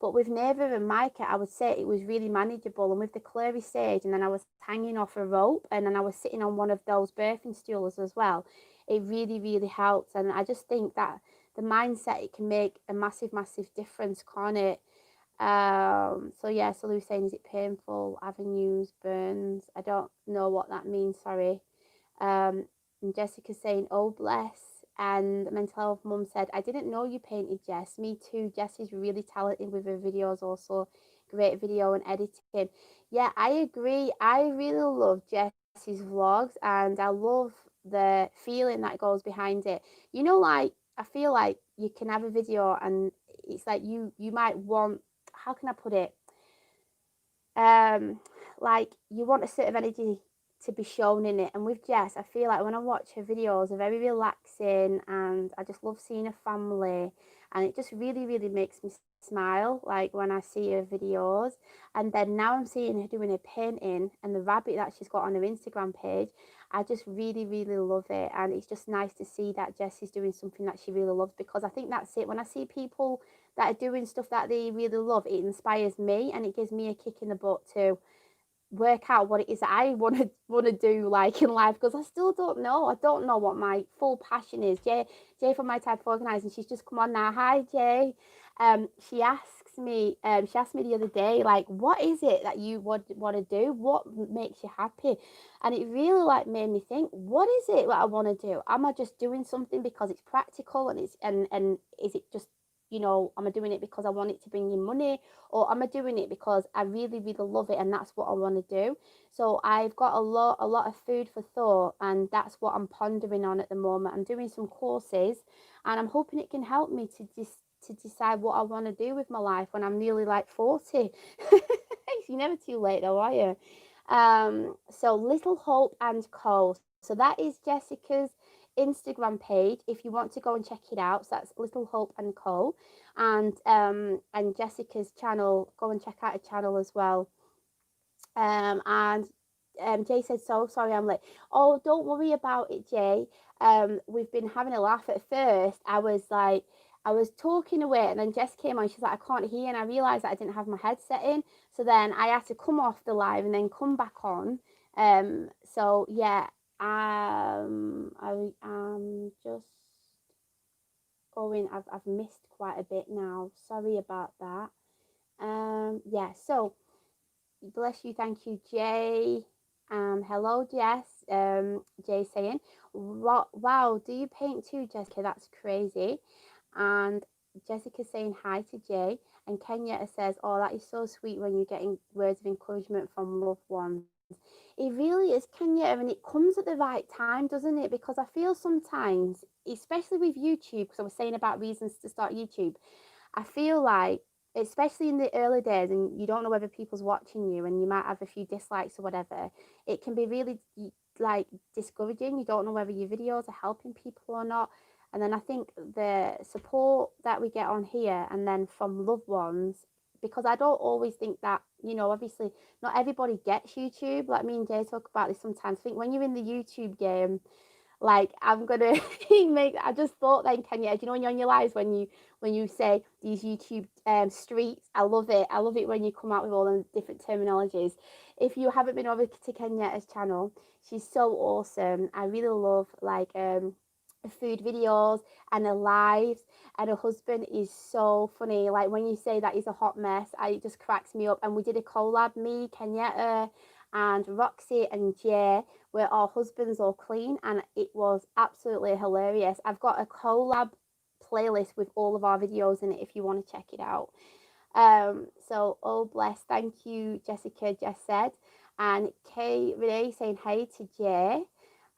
But with Neva and Micah, I would say it was really manageable. And with the Clary stage, and then I was hanging off a rope, and then I was sitting on one of those birthing stools as well. It really helped. And I just think that the mindset, it can make a massive difference, can't it? So yeah, so Lou's saying, is it painful? Avenues, burns. I don't know what that means, sorry. And Jessica's saying, oh, bless. And mental health mum said, I didn't know you painted, Jess. Me too. Jess is really talented with her videos, also great video and editing. Yeah, I agree. I really love Jess's vlogs, and I love the feeling that goes behind it. You know, like, I feel like you can have a video and it's like you might want, how can I put it? Like, you want a certain energy to be shown in it. And with Jess, I feel like when I watch her videos, they're very relaxing, and I just love seeing her family, and it just really makes me smile, like when I see her videos. And then now I'm seeing her doing her painting and the rabbit that she's got on her Instagram page. I just really love it, and it's just nice to see that Jess is doing something that she really loves, because I think that's it. When I see people that are doing stuff that they really love, it inspires me, and it gives me a kick in the butt to work out what it is that I want to do, like, in life, because I still don't know. I don't know what my full passion is. Jay from My Type of Organising, she's just come on now. Hi, Jay. She asks, she asked me the other day, like, what is it that you want to do? What makes you happy? And it really like made me think, what is it that I want to do? Am I just doing something because it's practical and it's and is it just, you know, am I doing it because I want it to bring in money, or am I doing it because I really really love it and that's what I want to do? So I've got a lot of food for thought, and that's what I'm pondering on at the moment. I'm doing some courses, and I'm hoping it can help me to decide what I want to do with my life when I'm nearly like 40. You're never too late though, are you? So Little Hope and Co. So that is Jessica's Instagram page. If you want to go and check it out, so that's Little Hope and Co. And Jessica's channel. Go and check out her channel as well. And Jay said, so sorry I'm late. Oh, don't worry about it, Jay. We've been having a laugh. At first I was like, I was talking away, and then Jess came on. She's like, I can't hear, and I realised that I didn't have my headset in. So then I had to come off the live and then come back on. So yeah, I am just going. I've missed quite a bit now. Sorry about that. Yeah. So bless you, thank you, Jay. Hello, Jess. Jay saying, wow, do you paint too, Jessica? That's crazy. And Jessica saying hi to Jay. And Kenya says, oh, that is so sweet when you're getting words of encouragement from loved ones. It really is, Kenya, and it comes at the right time, doesn't it? Because I feel sometimes, especially with YouTube, because I was saying about reasons to start YouTube, I feel like, especially in the early days, and you don't know whether people's watching you, and you might have a few dislikes or whatever, it can be really like discouraging. You don't know whether your videos are helping people or not. And then I think the support that we get on here, and then from loved ones, because I don't always think that, you know, obviously not everybody gets YouTube. Like me and Jay talk about this sometimes. I think when you're in the YouTube game, like I'm gonna make, I just thought then, Kenya, do you know when you're on your lives, when you say these YouTube streets, I love it. I love it when you come out with all the different terminologies. If you haven't been over to Kenya's channel, she's so awesome. I really love like food videos and her lives, and her husband is so funny. Like when you say that he's a hot mess, it just cracks me up. And we did a collab, me, Kenyatta, and Roxy and Jay, where our husbands all clean, and it was absolutely hilarious. I've got a collab playlist with all of our videos in it if you want to check it out. So oh bless, thank you, Jessica. Jess said, and Kay Renee saying hey to Jay,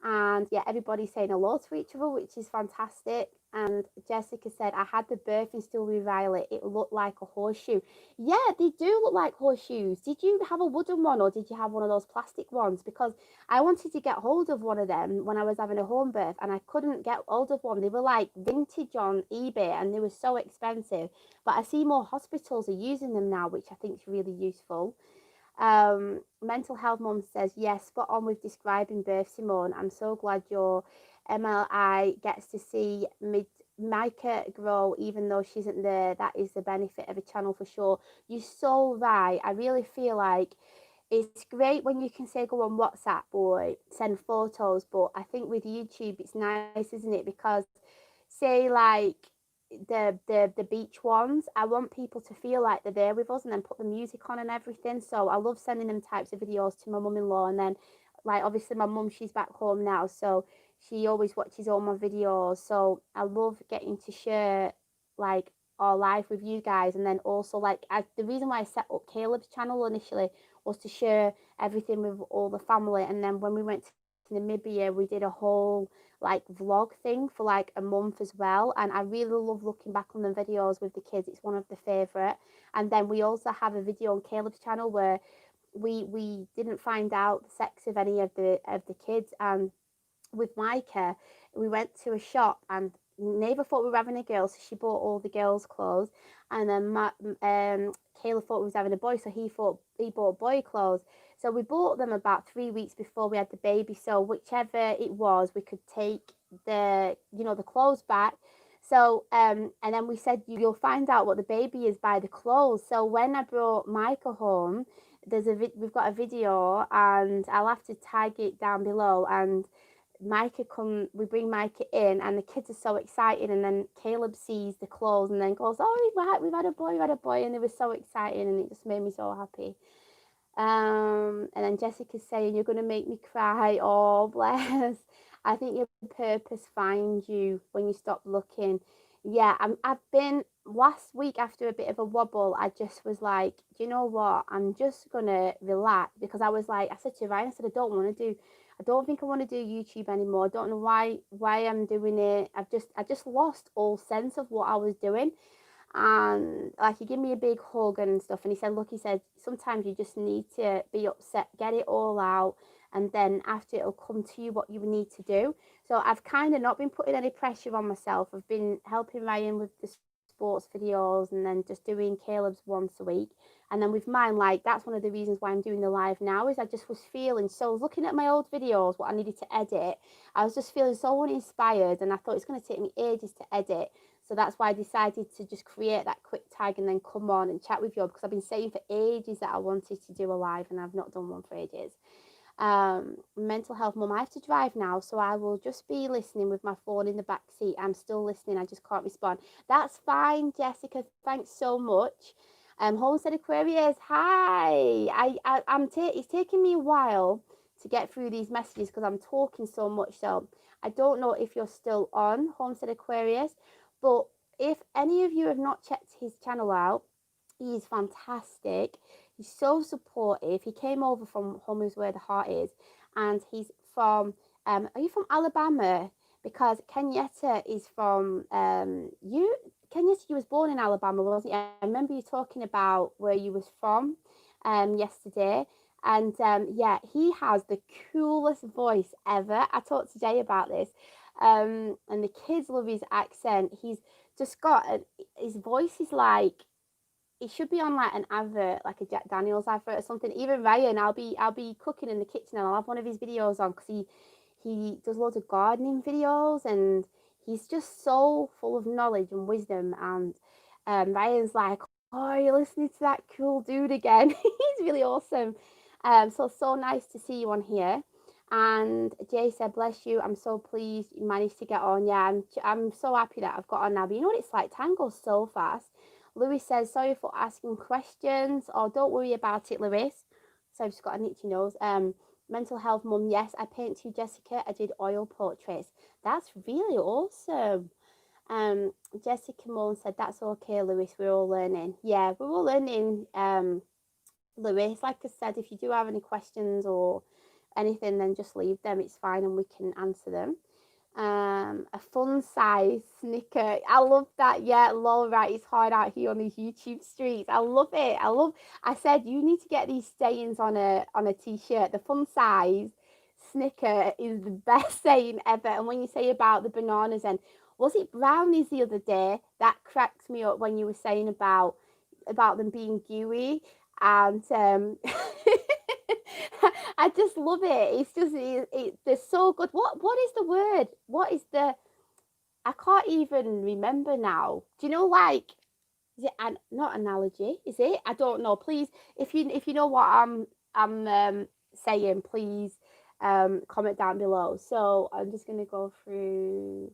and yeah, everybody's saying hello to each other, which is fantastic. And Jessica said, I had the birthing stool with Violet. It looked like a horseshoe. Yeah, they do look like horseshoes. Did you have a wooden one, or did you have one of those plastic ones? Because I wanted to get hold of one of them when I was having a home birth, and I couldn't get hold of one. They were like vintage on eBay, and they were so expensive. But I see more hospitals are using them now, which I think is really useful. Mental health mum says, yes, spot on with describing birth, Simone. I'm so glad your MLI gets to see Micah grow even though she isn't there. That is the benefit of a channel for sure. You're so right. I really feel like it's great when you can say go on WhatsApp or send photos, but I think with YouTube it's nice, isn't it? Because say like the beach ones, I want people to feel like they're there with us, and then put the music on and everything. So I love sending them types of videos to my mum-in-law, and then like obviously my mum, she's back home now, so she always watches all my videos. So I love getting to share like our life with you guys. And then also like the reason why I set up Caleb's channel initially was to share everything with all the family. And then when we went to Namibia, we did a whole like vlog thing for like a month as well, and I really love looking back on the videos with the kids. It's one of the favorite. And then we also have a video on Caleb's channel where we didn't find out the sex of any of the kids. And with Micah, we went to a shop, and neighbour thought we were having a girl, so she bought all the girls' clothes. And then Caleb thought we was having a boy, so he bought boy clothes. So we bought them about 3 weeks before we had the baby. So whichever it was, we could take the clothes back. So and then we said you'll find out what the baby is by the clothes. So when I brought Micah home, we've got a video, and I'll have to tag it down below. And we bring Micah in, and the kids are so excited, and then Caleb sees the clothes and then goes, oh, we've had a boy, and they were so excited, and it just made me so happy. And then Jessica's saying, you're going to make me cry. Oh, bless. I think your purpose finds you when you stop looking. Yeah, I've been last week after a bit of a wobble. I just was like, do you know what? I'm just going to relax, because I was like, I said to Ryan, I said, I don't think I want to do YouTube anymore. I don't know why I'm doing it. I just lost all sense of what I was doing. And like, he gave me a big hug and stuff, and he said, look, he said, sometimes you just need to be upset, get it all out, and then after, it'll come to you what you need to do. So I've kind of not been putting any pressure on myself. I've been helping Ryan with the sports videos, and then just doing Caleb's once a week. And then with mine, like, that's one of the reasons why I'm doing the live now, is I just was feeling, so looking at my old videos, what I needed to edit, I was just feeling so uninspired, and I thought it's going to take me ages to edit. So that's why I decided to just create that quick tag and then come on and chat with you, because I've been saying for ages that I wanted to do a live, and I've not done one for ages. Mental health mum, I have to drive now, so I will just be listening with my phone in the back seat. I'm still listening, I just can't respond. That's fine, Jessica, thanks so much. Homestead Aquarius, hi. It's taking me a while to get through these messages because I'm talking so much, so I don't know if you're still on, Homestead Aquarius, but if any of you have not checked his channel out, he's fantastic. He's so supportive. He came over from Home is Where the Heart Is, and he's from, are you from Alabama? Because Kenyatta is from, Kenyatta, you was born in Alabama, wasn't you? I remember you talking about where you was from yesterday. And yeah, he has the coolest voice ever. I talked to Jay about this. And the kids love his accent. He's just got his voice is like, he should be on like an advert, like a Jack Daniels advert or something. Even Ryan, I'll be cooking in the kitchen and I'll have one of his videos on, because he does loads of gardening videos, and he's just so full of knowledge and wisdom. And Ryan's like, oh, you're listening to that cool dude again. He's really awesome. So nice to see you on here. And Jay said, bless you, I'm so pleased you managed to get on. Yeah, I'm so happy that I've got on now. But you know what it's like, time goes so fast. Louis says, sorry for asking questions. Oh, don't worry about it, Louis. So I've just got an itchy nose. Mental health mum, yes, I paint too, Jessica. I did oil portraits. That's really awesome. Jessica Moan said, that's okay, Louis, we're all learning. Yeah, we're all learning, Louis. Like I said, if you do have any questions or anything, then just leave them, it's fine, and we can answer them. A fun size snicker, I love that. Yeah, lol, right, it's hard out here on these YouTube streets. I love it. I said you need to get these sayings on a t-shirt. The fun size snicker is the best saying ever. And when you say about the bananas, and was it brownies the other day, that cracked me up when you were saying about them being gooey. And I just love it. It's just they're so good. What is the word? What is the? I can't even remember now. Do you know, like, is it not analogy? Is it? I don't know. Please, if you know what I'm saying, please comment down below. So I'm just gonna go through.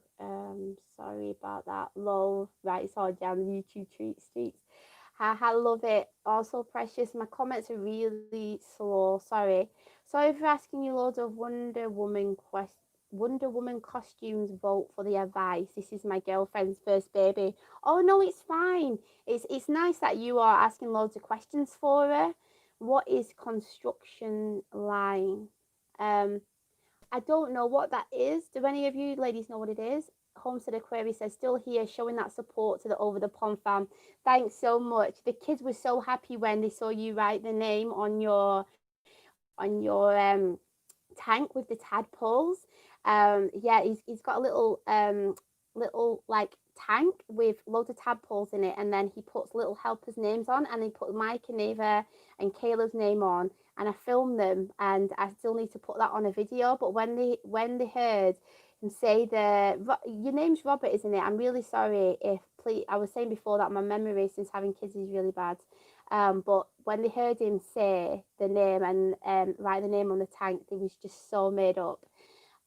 Sorry about that. Lol. Right, it's all down the YouTube streets. I love it. Also precious. My comments are really slow. Sorry for asking you loads of Wonder Woman costumes. Vote for the advice. This is my girlfriend's first baby. Oh no, it's fine. It's nice that you are asking loads of questions for her. What is construction line? I don't know what that is. Do any of you ladies know what it is? Homestead Aquarius says, still here, showing that support to the Over the Pond fam. Thanks so much. The kids were so happy when they saw you write the name on your tank with the tadpoles. Yeah, he's got a little like tank with loads of tadpoles in it, and then he puts little helpers' names on, and he put Mike and Ava and Kayla's name on, and I filmed them, and I still need to put that on a video. But when they heard him say your name's Robert, isn't it? I'm really sorry if, please, I was saying before that my memory since having kids is really bad. But when they heard him say the name and write the name on the tank, it was just so made up.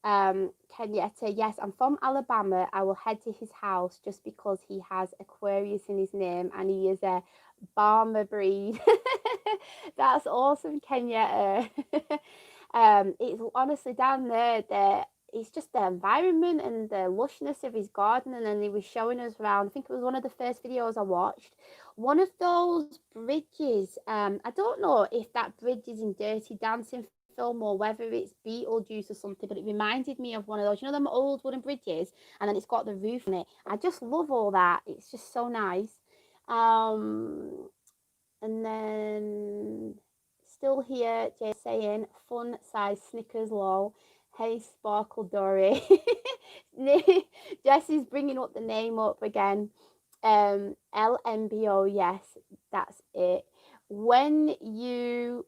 Kenyatta, yes, I'm from Alabama. I will head to his house just because he has Aquarius in his name and he is a Barmer breed. That's awesome, Kenyatta. It's honestly down there, it's just the environment and the lushness of his garden. And then he was showing us around. I think it was one of the first videos I watched. One of those bridges. I don't know if that bridge is in Dirty Dancing film or whether it's Beetlejuice or something, but it reminded me of one of those, them old wooden bridges, and then it's got the roof on it. I just love all that. It's just so nice. And then still here, Jay saying fun size Snickers lol. Hey Sparkle Dory. Jesse's bringing up the name up again. LMBO, yes, that's it. When are you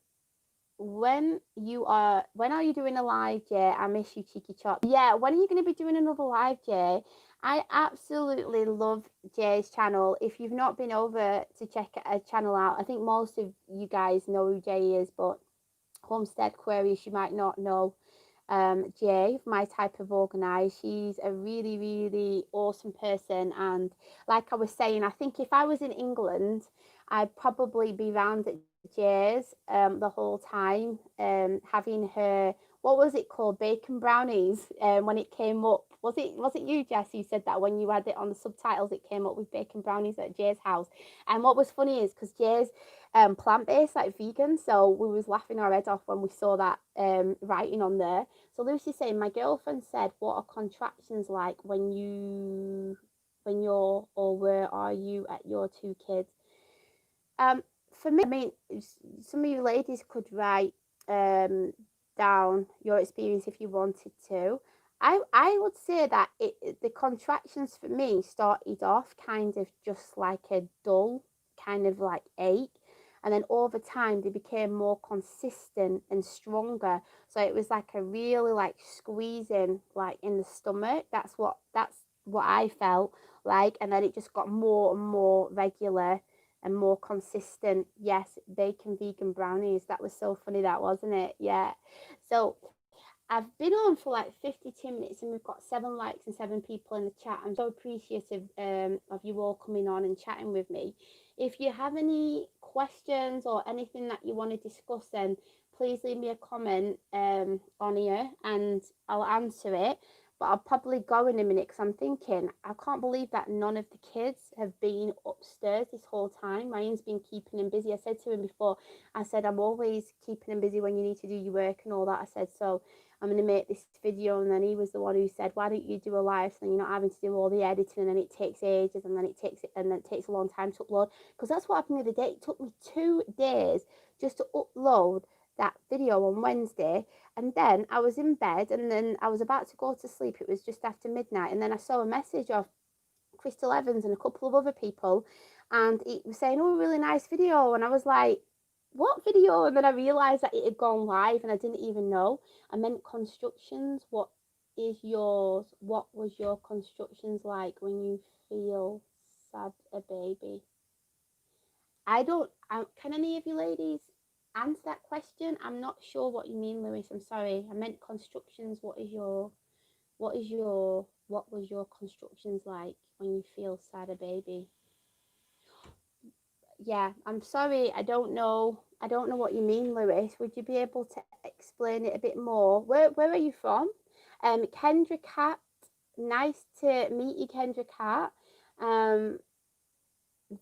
doing a live, Jay? I miss you, cheeky chop. Yeah, when are you going to be doing another live, Jay? I absolutely love Jay's channel. If you've not been over to check a channel out, I think most of you guys know who Jay is, but Homestead Queries you might not know. Jay, my type of organized, she's a really, really awesome person. And like I was saying, I think if I was in England, I'd probably be round at Jay's the whole time, having her, what was it called, bacon brownies, when it came up. Was it you, Jess, who said that when you had it on the subtitles, it came up with bacon brownies at Jay's house? And what was funny is because Jay's plant-based, like vegan, so we was laughing our head off when we saw that writing on there. So Lucy's saying, my girlfriend said, what are contractions like when you're, or where are you at your two kids? For me, I mean, some of you ladies could write down your experience if you wanted to. I would say that the contractions for me started off kind of just like a dull kind of like ache, and then over time they became more consistent and stronger. So it was like a really like squeezing like in the stomach. That's what I felt like, and then it just got more and more regular and more consistent. Yes, bacon vegan brownies. That was so funny, that wasn't it? Yeah. So I've been on for like 52 minutes and we've got 7 likes and 7 people in the chat. I'm so appreciative of you all coming on and chatting with me. If you have any questions or anything that you want to discuss, then please leave me a comment on here and I'll answer it. But I'll probably go in a minute because I'm thinking, I can't believe that none of the kids have been upstairs this whole time. Ryan's been keeping him busy. I said to him before, I said, I'm always keeping him busy when you need to do your work and all that. I said, so I'm going to make this video. And then he was the one who said, why don't you do a live so then you're not having to do all the editing, and then it takes ages, and then it takes a long time to upload. Because that's what happened the other day. It took me 2 days just to upload that video on Wednesday. And then I was in bed and then I was about to go to sleep. It was just after midnight, and then I saw a message of Crystal Evans and a couple of other people, and it was saying, oh, really nice video. And I was like, what video? And then I realized that it had gone live and I didn't even know. I meant constructions. What is yours? What was your constructions like when you feel sad a baby? Can any of you ladies answer that question? I'm not sure what you mean, Lewis. I'm sorry. I meant constructions. What was your constructions like when you feel sad a baby? Yeah, I'm sorry. I don't know what you mean, Lewis. Would you be able to explain it a bit more? Where are you from? Kendra Cat. Nice to meet you, Kendra Cat.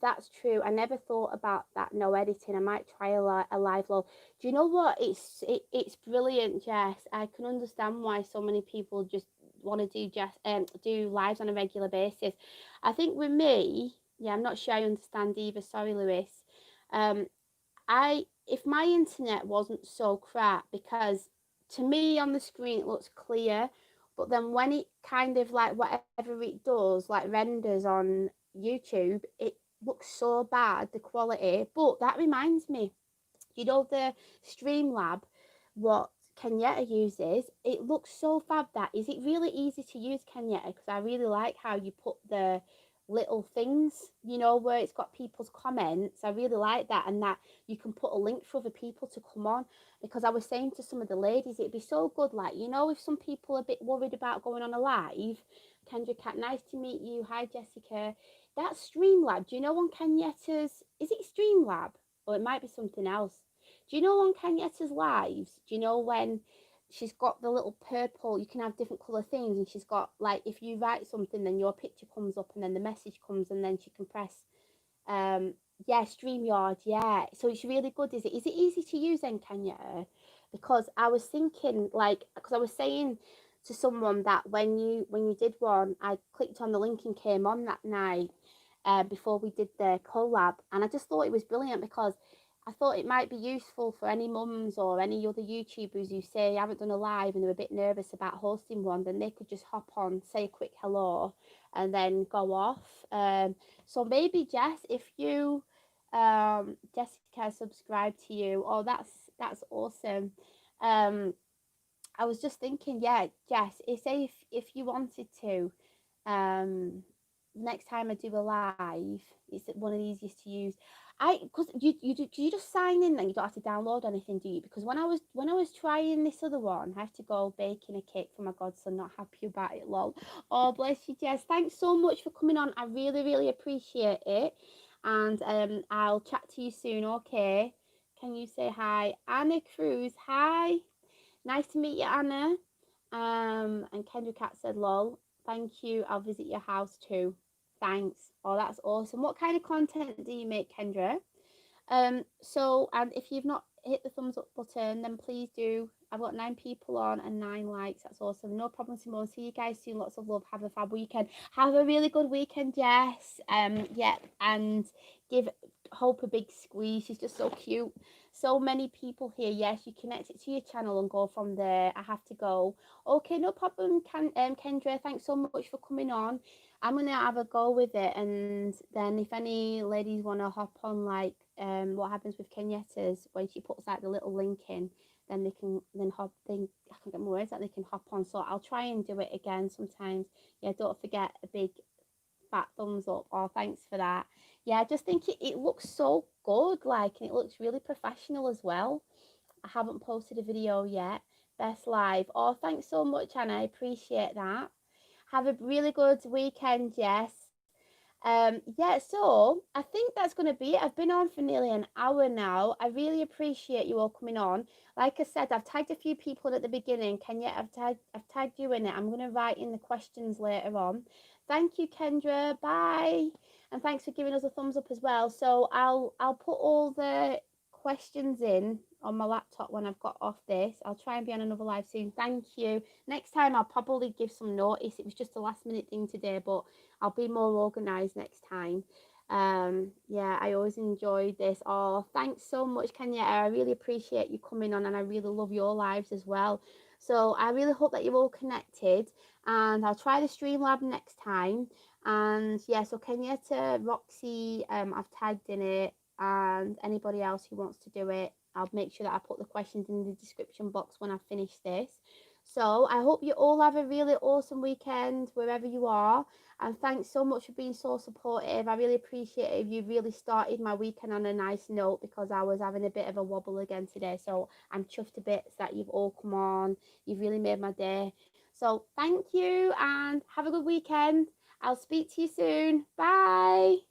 That's true. I never thought about that. No editing. I might try a live low. Do you know what? It's brilliant, Jess. I can understand why so many people just want to do lives on a regular basis. I think with me, yeah, I'm not sure I understand either. Sorry, Lewis. If my internet wasn't so crap, because to me on the screen it looks clear, but then when it kind of like whatever it does, like renders on YouTube, it looks so bad, the quality. But that reminds me, the Streamlab, what Kenyatta uses, it looks so fab. That is it really easy to use, Kenyatta? Because I really like how you put little things, you know, where it's got people's comments. I really like that, and that you can put a link for other people to come on, because I was saying to some of the ladies, it'd be so good, like, you know, if some people are a bit worried about going on a live. Kendra Cat, nice to meet you. Hi, Jessica. That's Streamlab. Do you know on Kenyatta's, is it Streamlab? Or it might be something else. Do you know on Kenyatta's lives? Do you know when she's got the little purple, you can have different colour things, and she's got, like, if you write something, then your picture comes up, and then the message comes, and then she can press, yeah, StreamYard, yeah. So it's really good. Is it easy to use then, Kenya? Because I was thinking, like, because I was saying to someone that when you did one, I clicked on the link and came on that night, before we did the collab, and I just thought it was brilliant, because I thought it might be useful for any mums or any other YouTubers who say haven't done a live and they're a bit nervous about hosting one. Then they could just hop on, say a quick hello, and then go off. So maybe Jess, if you, Jessica, subscribe to you. Oh, that's awesome. I was just thinking, yeah, Jess, say if you wanted to, next time I do a live, it's one of the easiest to use. Because you just sign in, then you don't have to download anything, do you? Because when I was trying this other one, I have to go baking a cake for my godson. Not happy about it, lol. Oh, bless you, Jess. Thanks so much for coming on. I really, really appreciate it. And I'll chat to you soon. Okay. Can you say hi, Anna Cruz? Hi. Nice to meet you, Anna. And Kendra Cat said, lol, thank you. I'll visit your house too. Thanks. Oh, that's awesome. What kind of content do you make, Kendra? So, and if you've not hit the thumbs up button, then please do. I've got 9 people on and 9 likes. That's awesome. No problem, Simone. See you guys soon. Lots of love. Have a fab weekend. Have a really good weekend, Jess. Yeah, and give Hope a big squeeze. She's just so cute. So many people here. Yes, you connect it to your channel and go from there. I have to go. Okay, no problem, Kendra. Thanks so much for coming on. I'm gonna have a go with it, and then if any ladies want to hop on, like what happens with Kenyatta's when she puts like the little link in, then they can hop. Then I can get my words out. They can hop on. So I'll try and do it again sometimes. Yeah, don't forget a big fat thumbs up. Oh, thanks for that. Yeah, I just think it looks so good, like, and it looks really professional as well. I haven't posted a video yet. Best live. Oh, thanks so much, Anna. I appreciate that. Have a really good weekend, Jess. Yeah, so I think that's going to be it. I've been on for nearly an hour now. I really appreciate you all coming on. Like I said, I've tagged a few people at the beginning. Kenya, I've tagged you in it. I'm going to write in the questions later on. Thank you, Kendra. Bye. And thanks for giving us a thumbs up as well. So I'll put all the questions in on my laptop when I've got off this. I'll try and be on another live soon. Thank you. Next time I'll probably give some notice. It was just a last minute thing today, but I'll be more organized next time. Yeah, I always enjoyed this. Oh, thanks so much, Kenya. I really appreciate you coming on, and I really love your lives as well. So I really hope that you're all connected, and I'll try the Streamlab next time. And yeah, so Kenyatta, Roxy, I've tagged in it, and anybody else who wants to do it, I'll make sure that I put the questions in the description box when I finish this. So I hope you all have a really awesome weekend wherever you are. And thanks so much for being so supportive. I really appreciate it. You really started my weekend on a nice note, because I was having a bit of a wobble again today. So I'm chuffed to bits that you've all come on. You've really made my day. So thank you, and have a good weekend. I'll speak to you soon. Bye.